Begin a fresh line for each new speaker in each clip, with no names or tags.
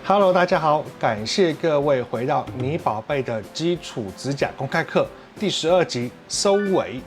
Hello，大家好，感谢各位回到你宝贝的基础指甲公开课第12集收尾。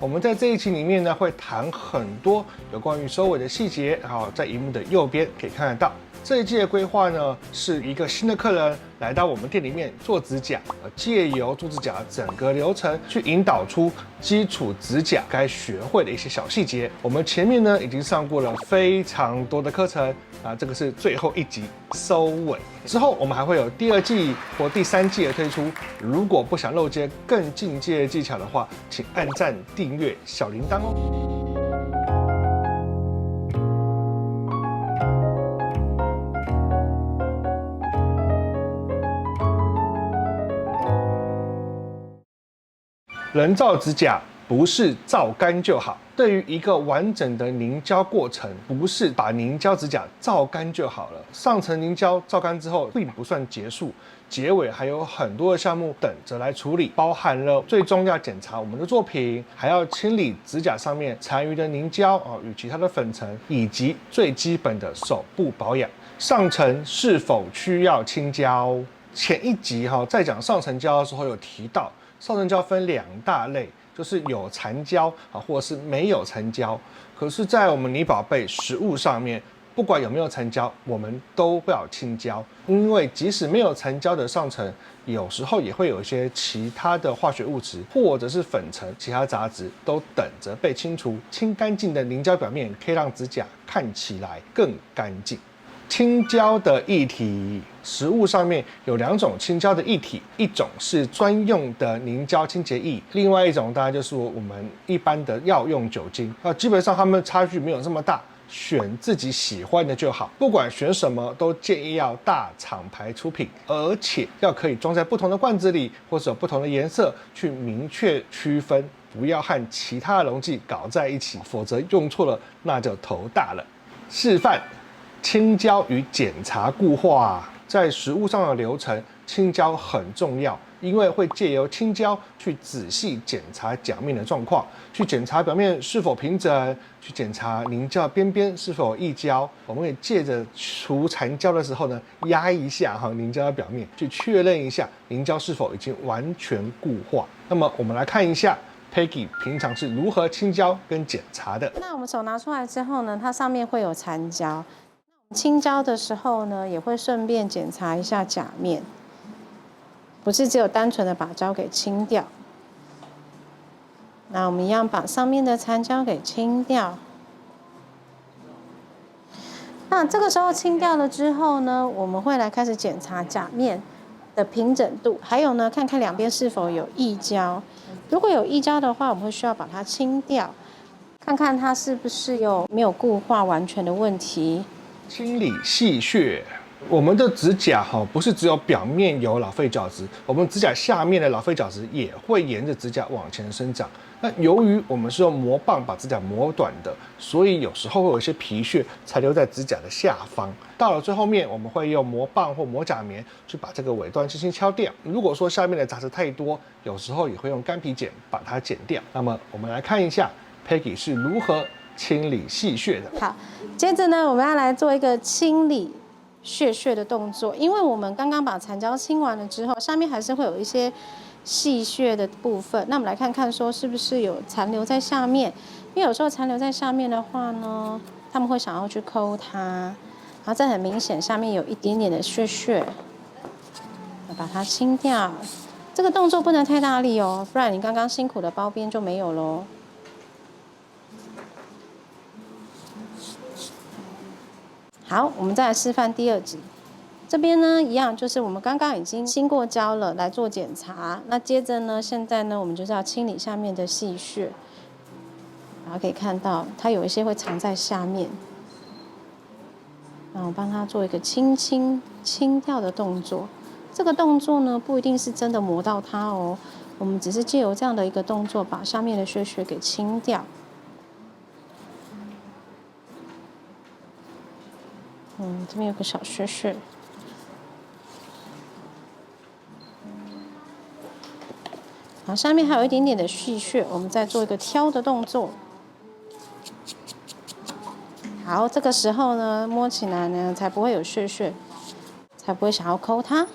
我们在这一集里面呢，会谈很多有关于收尾的细节，然后在荧幕的右边可以看得到。这一季的规划呢，是一个新的客人来到我们店里面做指甲，借由做指甲的整个流程，去引导出基础指甲该学会的一些小细节。我们前面呢已经上过了非常多的课程啊，这个是最后一集收尾。之后我们还会有第2季或第3季的推出。如果不想漏接更进阶的技巧的话，请按赞、订阅、小铃铛哦。人造指甲不是照干就好。对于一个完整的凝胶过程，不是把凝胶指甲照干就好了。上层凝胶照干之后，并不算结束，结尾还有很多的项目等着来处理，包含了最终要检查我们的作品，还要清理指甲上面残余的凝胶与其他的粉尘，以及最基本的手部保养。上层是否需要清胶？前一集在讲上层胶的时候有提到。上层胶分2大类，就是有残胶或者是没有残胶。可是，在我们你宝贝实物上面，不管有没有残胶，我们都不要清胶，因为即使没有残胶的上层，有时候也会有一些其他的化学物质或者是粉尘、其他杂质都等着被清除。清干净的凝胶表面可以让指甲看起来更干净。清胶的液体，实物上面有2种清胶的液体，一种是专用的凝胶清洁液，另外一种当然就是我们一般的药用酒精。基本上它们差距没有这么大，选自己喜欢的就好。不管选什么，都建议要大厂牌出品，而且要可以装在不同的罐子里，或者有不同的颜色，去明确区分，不要和其他的溶剂搞在一起，否则用错了那就头大了。示范。清胶与检查固化，在实物上的流程，清胶很重要，因为会借由清胶去仔细检查甲面的状况，去检查表面是否平整，去检查凝胶边边是否有溢胶。我们也借着除残胶的时候呢，压一下凝胶的表面，去确认一下凝胶是否已经完全固化。那么我们来看一下。Peggy 平常是如何清胶跟检查的？
那我们手拿出来之后呢，它上面会有残胶。清胶的时候呢，也会顺便检查一下甲面，不是只有单纯的把胶给清掉。那我们一样把上面的残胶给清掉。那这个时候清掉了之后呢，我们会来开始检查甲面的平整度，还有呢，看看两边是否有溢胶。如果有溢胶的话，我们会需要把它清掉，看看它是不是没有固化完全的问题。
清理细屑，我们的指甲不是只有表面有老废角质，我们指甲下面的老废角质也会沿着指甲往前生长。那由于我们是用磨棒把指甲磨短的，所以有时候会有一些皮屑残留在指甲的下方。到了最后面，我们会用磨棒或磨甲棉去把这个尾端轻轻敲掉。如果说下面的杂质太多，有时候也会用干皮剪把它剪掉。那么我们来看一下 Peggy 是如何清理细屑的。
好，接着呢，我们要来做一个清理屑的动作。因为我们刚刚把残胶清完了之后，上面还是会有一些细屑的部分。那我们来看看说是不是有残留在下面。因为有时候残留在下面的话呢，他们会想要去抠它，然后这很明显下面有一点点的屑，把它清掉。这个动作不能太大力哦，不然你刚刚辛苦的包边就没有咯。好，我们再来示范第2集。这边呢，一样就是我们刚刚已经清过胶了，来做检查。那接着呢，现在呢，我们就是要清理下面的细屑。然后可以看到，它有一些会藏在下面。那我帮它做一个清掉的动作。这个动作呢，不一定是真的磨到它哦，我们只是借由这样的一个动作，把上面的屑给清掉。这边有个小屑。然后下面还有一点点的细屑，我们再做一个挑的动作。好，这个时候呢，摸起来呢才不会有屑。才不会想要抠它。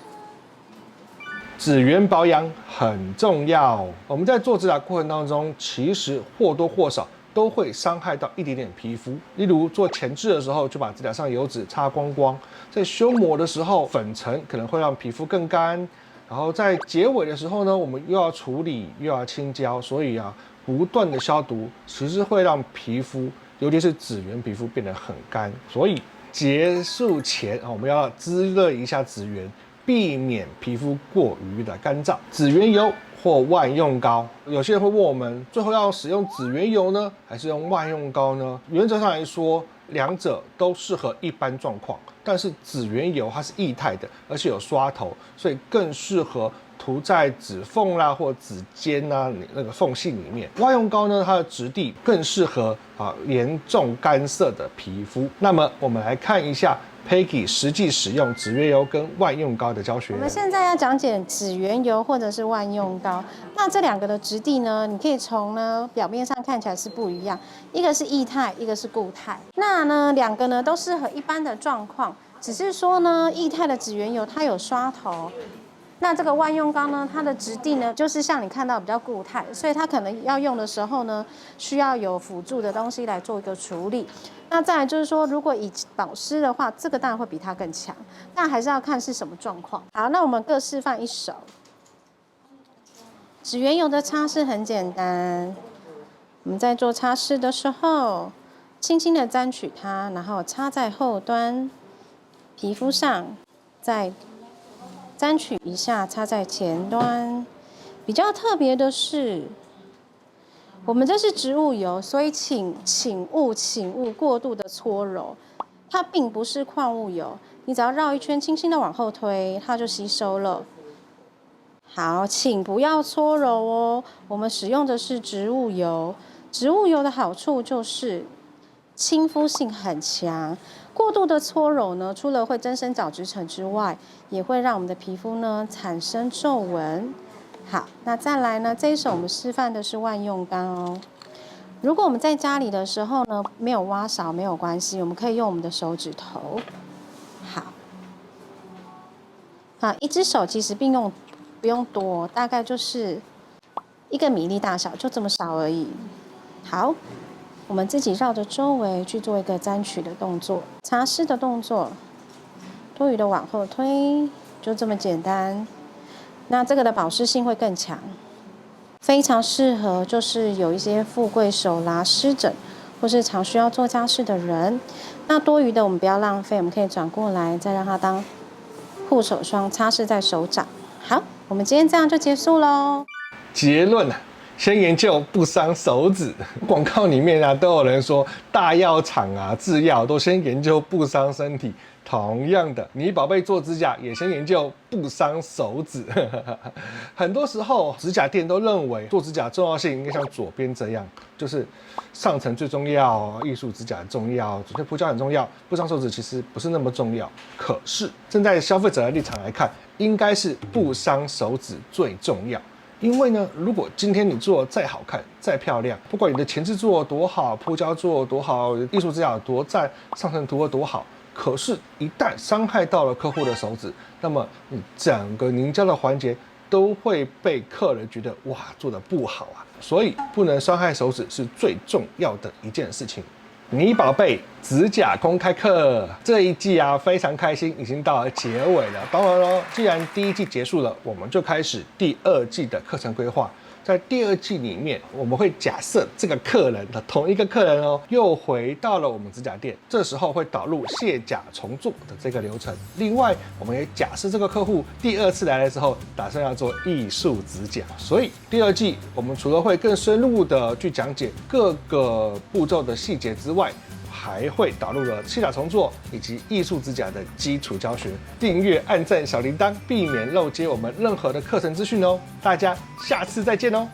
指缘保养很重要，我们在做指甲过程当中，其实或多或少都会伤害到一点点皮肤。例如做前置的时候，就把指甲上油脂擦光光；在修磨的时候，粉尘可能会让皮肤更干。然后在结尾的时候呢，我们又要处理又要清胶，所以不断的消毒，其实会让皮肤，尤其是指缘皮肤变得很干。所以结束前我们要滋润一下指缘，避免皮肤过于的干燥。指缘油或万用膏，有些人会问我们，最后要使用指缘油呢，还是用万用膏呢？原则上来说，两者都适合一般状况，但是指缘油它是液态的，而且有刷头，所以更适合涂在指缝啦或指尖那个缝隙里面。万用膏呢，它的质地更适合严重干涩的皮肤。那么我们来看一下 Peggy 实际使用指缘油跟万用膏的教学。
我们现在要讲解指缘油或者是万用膏。那这两个的质地呢，你可以从表面上看起来是不一样，一个是液态，一个是固态。那呢，两个呢都适合一般的状况，只是说呢，液态的指缘油它有刷头。那这个万用膏呢，它的质地呢，就是像你看到比较固态，所以它可能要用的时候呢，需要有辅助的东西来做一个处理。那再来就是说，如果以保湿的话，这个当然会比它更强，但还是要看是什么状况。好，那我们各示范一手。指缘油的擦拭很简单，我们在做擦拭的时候，轻轻的沾取它，然后擦在后端皮肤上，再沾取一下，擦在前端。比较特别的是，我们这是植物油，所以请勿过度的搓揉，它并不是矿物油，你只要绕一圈，轻轻的往后推，它就吸收了。好，请不要搓揉哦，我们使用的是植物油。植物油的好处就是亲肤性很强，过度的搓揉呢，除了会增生角质层之外，也会让我们的皮肤呢产生皱纹。好，那再来呢，这一手我们示范的是万用膏哦。如果我们在家里的时候呢，没有挖勺没有关系，我们可以用我们的手指头。好，一只手其实不用多，大概就是1个米粒大小，就这么少而已。好，我们自己绕着周围去做一个沾取的动作，擦拭的动作，多余的往后推，就这么简单。那这个的保湿性会更强，非常适合就是有一些富贵手啦、湿疹，或是常需要做家事的人。那多余的我们不要浪费，我们可以转过来，再让它当护手霜擦拭在手掌。好，我们今天这样就结束喽。
结论先研究不伤手指。广告里面都有人说大药厂制药都先研究不伤身体。同样的，你宝贝做指甲也先研究不伤手指。很多时候指甲店都认为做指甲重要性应该像左边这样，就是上层最重要，艺术指甲很重要，准确铺胶很重要，不伤手指其实不是那么重要。可是站在消费者的立场来看，应该是不伤手指最重要。因为呢，如果今天你做得再好看、再漂亮，不管你的前置做得多好，铺胶做得多好，艺术指甲有多赞，上层涂得多好，可是，一旦伤害到了客户的手指，那么你整个凝胶的环节都会被客人觉得哇，做得不好啊。所以，不能伤害手指是最重要的一件事情。你宝贝指甲公开课这一季非常开心，已经到了结尾了。当然咯，既然第1季结束了，我们就开始第2季的课程规划。在第2季里面，我们会假设这个客人的同一个客人又回到了我们指甲店，这时候会导入卸甲重做的这个流程。另外，我们也假设这个客户第2次来的时候，打算要做艺术指甲，所以第2季我们除了会更深入的去讲解各个步骤的细节之外，还会导入了卸甲重做以及艺术指甲的基础教学。订阅、按赞、小铃铛，避免漏接我们任何的课程资讯哦。大家下次再见哦。